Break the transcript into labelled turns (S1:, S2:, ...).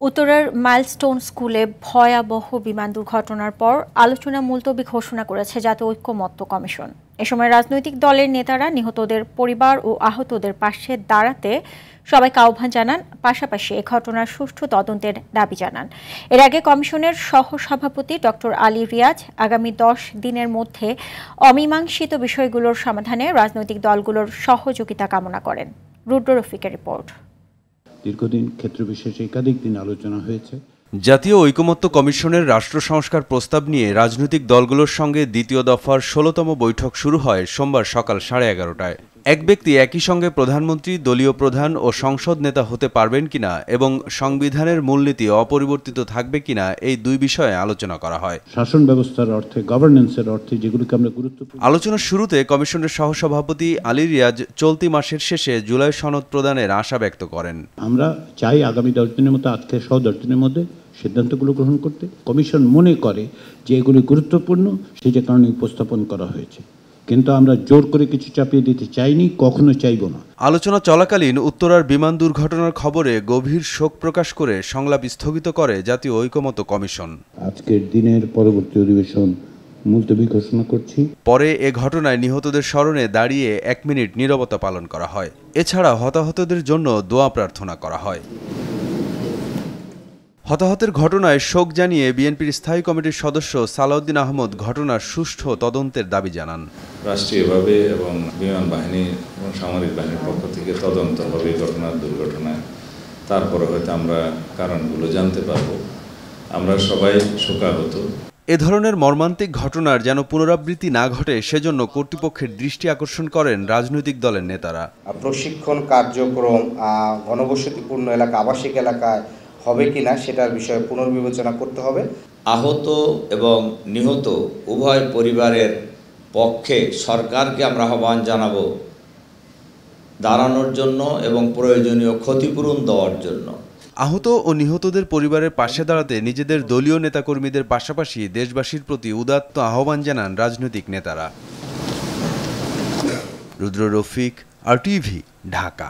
S1: উত্তরার মাইলস্টোন স্কুলে ভয়াবহ বিমান দুর্ঘটনার পর আলোচনা মুলতবি ঘোষণা করেছে জাতীয় ঐকমত্য কমিশন। এ সময় রাজনৈতিক দলের নেতারা নিহতদের পরিবার ও আহতদের পাশে দাঁড়াতে সবাইকে আহ্বান জানান, পাশাপাশি এ ঘটনার সুষ্ঠু তদন্তের দাবি জানান। এর আগে কমিশনের সহসভাপতি ডক্টর আলী রিয়াজ আগামী 10 দিনের মধ্যে অমীমাংসিত বিষয়গুলোর সমাধানে রাজনৈতিক দলগুলোর সহযোগিতা কামনা করেন। রুদ্র রফিকের রিপোর্ট।
S2: দীর্ঘদিন ক্ষেত্রবিশেষে একাধিক দিন আলোচনা হয়েছে।
S3: জাতীয় ঐকমত্য কমিশনের রাষ্ট্র সংস্কার প্রস্তাব নিয়ে রাজনৈতিক দলগুলোর সঙ্গে দ্বিতীয় দফার 16তম বৈঠক শুরু হয় সোমবার সকাল 11:30টায়। এক ব্যক্তি একই সঙ্গে প্রধানমন্ত্রী, দলীয় প্রধান ও সংসদ নেতা হতে পারবেন কিনা এবং সংবিধানের মূলনীতি অপরিবর্তিত থাকবে কিনা এই দুই বিষয়ে আলোচনা করা হয়।
S2: শাসন ব্যবস্থার অর্থে, গভর্নেন্সের অর্থে যেগুলোকে আমরা গুরুত্বপূর্ণ।
S3: আলোচনার শুরুতে কমিশনের সহসভাপতি আলী রিয়াজ চলতি মাসের শেষে জুলাই সনদ প্রদানের আশা ব্যক্ত করেন।
S2: আমরা চাই আগামী 10 দিনের মধ্যে, আজকে 10 দিনের মধ্যে সিদ্ধান্তগুলো গ্রহণ করতে। কমিশন মনে করে যে এগুলি গুরুত্বপূর্ণ, সেই কারণে উপস্থাপন করা হয়েছে, কিন্তু আমরা জোর করে কিছু চাপিয়ে দিতে চাইনি, কখনো চাইব না।
S3: আলোচনা চলাকালীন উত্তরার বিমান দুর্ঘটনার খবরে গভীর শোক প্রকাশ করে সংলাপ স্থগিত করে জাতীয় ঐকমত্য কমিশন।
S2: আজকের দিনের পরবর্তী অধিবেশন মুলতবি ঘোষণা করছি।
S3: পরে এ ঘটনায় নিহতদের স্মরণে দাঁড়িয়ে 1 মিনিট নীরবতা পালন করা হয়। এছাড়া হতাহতদের জন্য দোয়া প্রার্থনা করা হয়। হতাহতের ঘটনায় শোক জানিয়ে বিএনপির স্থায়ী কমিটির সদস্য সালাউদ্দিন আহমদ ঘটনার সুষ্ঠু তদন্তের দাবি জানান।
S4: রাষ্ট্রীয়ভাবে এবং বিমান বাহিনী এবং সামরিক বাহিনীর পক্ষ থেকে তদন্ত হবে ঘটনার দুর্ঘটনায়। তারপরে হয়তো আমরা কারণগুলো জানতে পারব। আমরা সবাই শোকাহত।
S3: এ ধরনের মর্মান্তিক ঘটনার যেন পুনরাবৃত্তি না ঘটে সেজন্য কর্তৃপক্ষের দৃষ্টি আকর্ষণ করেন রাজনৈতিক দলের নেতারা।
S5: প্রশিক্ষণ কার্যক্রম ঘনবসতিপূর্ণ এলাকা, আবাসিক এলাকায় হবে কিনা সেটার বিষয়ে পুনর্বিবেচনা করতে হবে।
S6: আহত এবং নিহত উভয় পরিবারের পক্ষে সরকারকে আমরা আহ্বান জানাবো দাঁড়ানোর জন্য এবং প্রয়োজনীয় ক্ষতিপূরণ দেওয়ার জন্য।
S3: আহত ও নিহতদের পরিবারের পাশে দাঁড়াতে নিজেদের দলীয় নেতাকর্মীদের পাশাপাশি দেশবাসীর প্রতি উদাত্ত আহ্বান জানান রাজনৈতিক নেতারা। রুদ্র রফিক, RTV, ঢাকা।